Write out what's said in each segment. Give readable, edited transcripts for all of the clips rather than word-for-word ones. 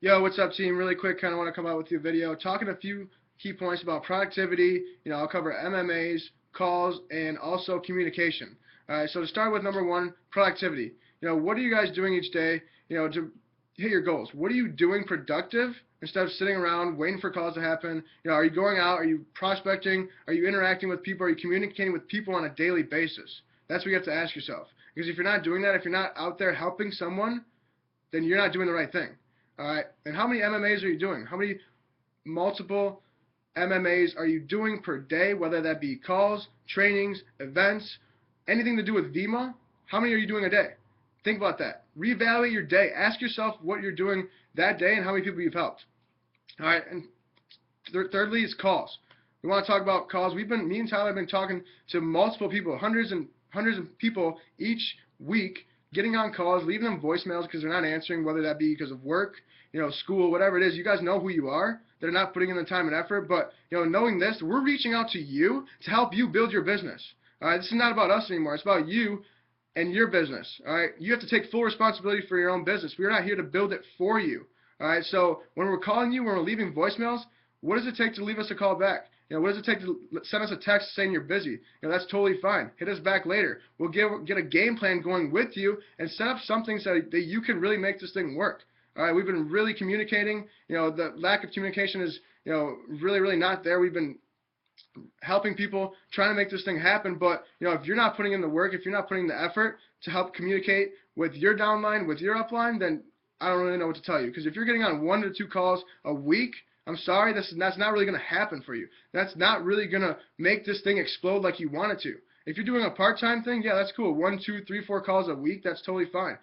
Yo, what's up, team? Really quick, kind of want to come out with you a video talking a few key points about productivity. I'll cover MMAs, calls, and also communication. All right, so to start with number one, productivity. What are you guys doing each day, to hit your goals? What are you doing productive instead of sitting around waiting for calls to happen? Are you going out? Are you prospecting? Are you interacting with people? Are you communicating with people on a daily basis? That's what you have to ask yourself. Because if you're not doing that, if you're not out there helping someone, then you're not doing the right thing. All right. And how many MMAs are you doing? How many multiple MMAs are you doing per day, whether that be calls, trainings, events, anything to do with Vemma? How many are you doing a day? Think about that. Reevaluate your day. Ask yourself what you're doing that day and how many people you've helped. All right. And thirdly is calls. We want to talk about calls. Me and Tyler have been talking to multiple people, hundreds and hundreds of people each week, getting on calls, leaving them voicemails because they're not answering, whether that be because of work, school, whatever it is. You guys know who you are. They're not putting in the time and effort, but knowing this, we're reaching out to you to help you build your business. All right, this is not about us anymore. It's about you and your business. All right, you have to take full responsibility for your own business. We're not here to build it for you. All right, so when we're calling you, when we're leaving voicemails, what does it take to leave us a call back? What does it take to send us a text saying you're busy? That's totally fine. Hit us back later. We'll get a game plan going with you and set up something so that you can really make this thing work. All right, we've been really communicating. The lack of communication is, really, really not there. We've been helping people, trying to make this thing happen. But, if you're not putting in the work, if you're not putting the effort to help communicate with your downline, with your upline, then I don't really know what to tell you. Because if you're getting on 1 to 2 calls a week, I'm sorry, that's not really going to happen for you. That's not really going to make this thing explode like you want it to. If you're doing a part-time thing, yeah, that's cool. 1, 2, 3, 4 calls a week, that's totally fine.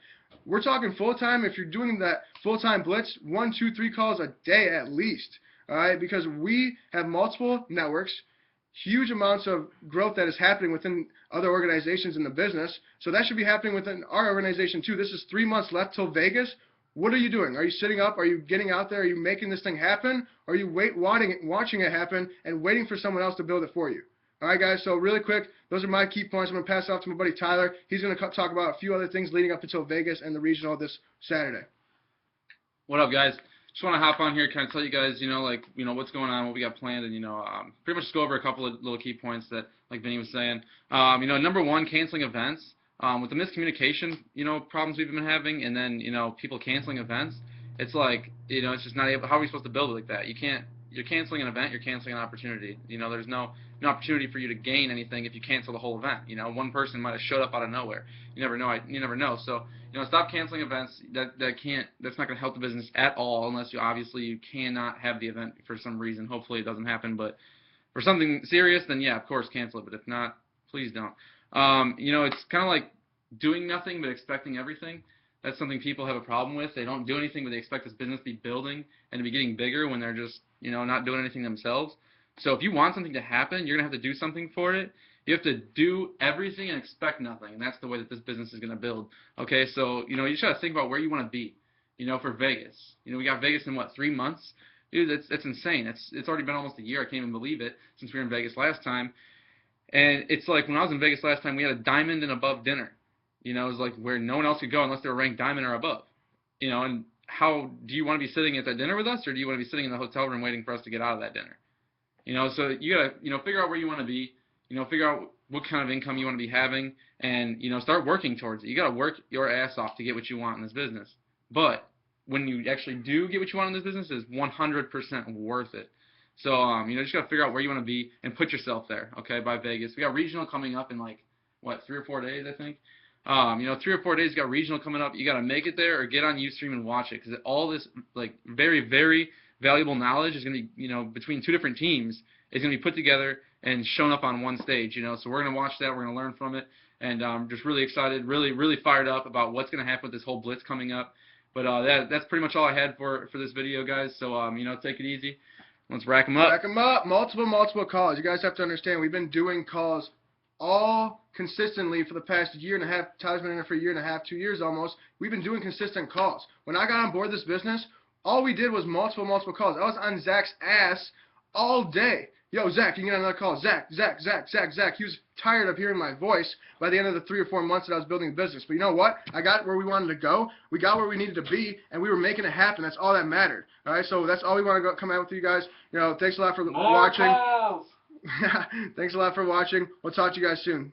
We're talking full-time. If you're doing that full-time blitz, 1, 2, 3 calls a day at least. All right, because we have multiple networks, huge amounts of growth that is happening within other organizations in the business. So that should be happening within our organization too. This is 3 months left till Vegas. What are you doing? Are you sitting up? Are you getting out there? Are you making this thing happen? Or are you watching it happen and waiting for someone else to build it for you? All right, guys, so really quick, those are my key points. I'm going to pass it off to my buddy Tyler. He's going to talk about a few other things leading up until Vegas and the regional this Saturday. What up, guys? Just want to hop on here, kind of tell you guys, what's going on, what we got planned, and, pretty much just go over a couple of little key points that, like Vinny was saying. Number one, canceling events. With the miscommunication, problems we've been having, and then, people canceling events, it's like, it's just not able, how are we supposed to build it like that? You're canceling an event, you're canceling an opportunity. There's no opportunity for you to gain anything if you cancel the whole event. One person might have showed up out of nowhere. You never know. So, stop canceling events. That's not going to help the business at all, unless you cannot have the event for some reason. Hopefully it doesn't happen, but for something serious, then yeah, of course, cancel it. But if not, please don't. It's kind of like doing nothing but expecting everything. That's something people have a problem with. They don't do anything, but they expect this business to be building and to be getting bigger when they're just, not doing anything themselves. So if you want something to happen, you're going to have to do something for it. You have to do everything and expect nothing, and that's the way that this business is going to build. Okay, so, you just got to think about where you want to be, for Vegas. We got Vegas in, 3 months? Dude, it's insane. It's already been almost a year. I can't even believe it, since we were in Vegas last time. And it's like when I was in Vegas last time, we had a diamond and above dinner. It was like where no one else could go unless they were ranked diamond or above. And how do you want to be sitting at that dinner with us, or do you want to be sitting in the hotel room waiting for us to get out of that dinner? So you got to, figure out where you want to be, figure out what kind of income you want to be having, and, start working towards it. You got to work your ass off to get what you want in this business. But when you actually do get what you want in this business, it's 100% worth it. So, just got to figure out where you want to be and put yourself there, okay, by Vegas. We got regional coming up in 3 or 4 days, I think. 3 or 4 days, you got regional coming up. You got to make it there or get on Ustream and watch it, because all this, very, very valuable knowledge is going to be, between 2 different teams, is going to be put together and shown up on one stage, So we're going to watch that. We're going to learn from it. And just really excited, really, really fired up about what's going to happen with this whole blitz coming up. But that's pretty much all I had for this video, guys. So, take it easy. Let's rack them up. Rack them up. Multiple calls. You guys have to understand, we've been doing calls all consistently for the past year and a half. Tyler's been in it for a year and a half, 2 years almost. We've been doing consistent calls. When I got on board this business, all we did was multiple calls. I was on Zach's ass all day yo, Zach, you can get another call. Zach. He was tired of hearing my voice by the end of the 3 or 4 months that I was building the business. But you know what? I got where we wanted to go. We got where we needed to be, and we were making it happen. That's all that mattered. All right, so that's all we want to come out with you guys. You know, thanks a lot for watching. Calls. Thanks a lot for watching. We'll talk to you guys soon.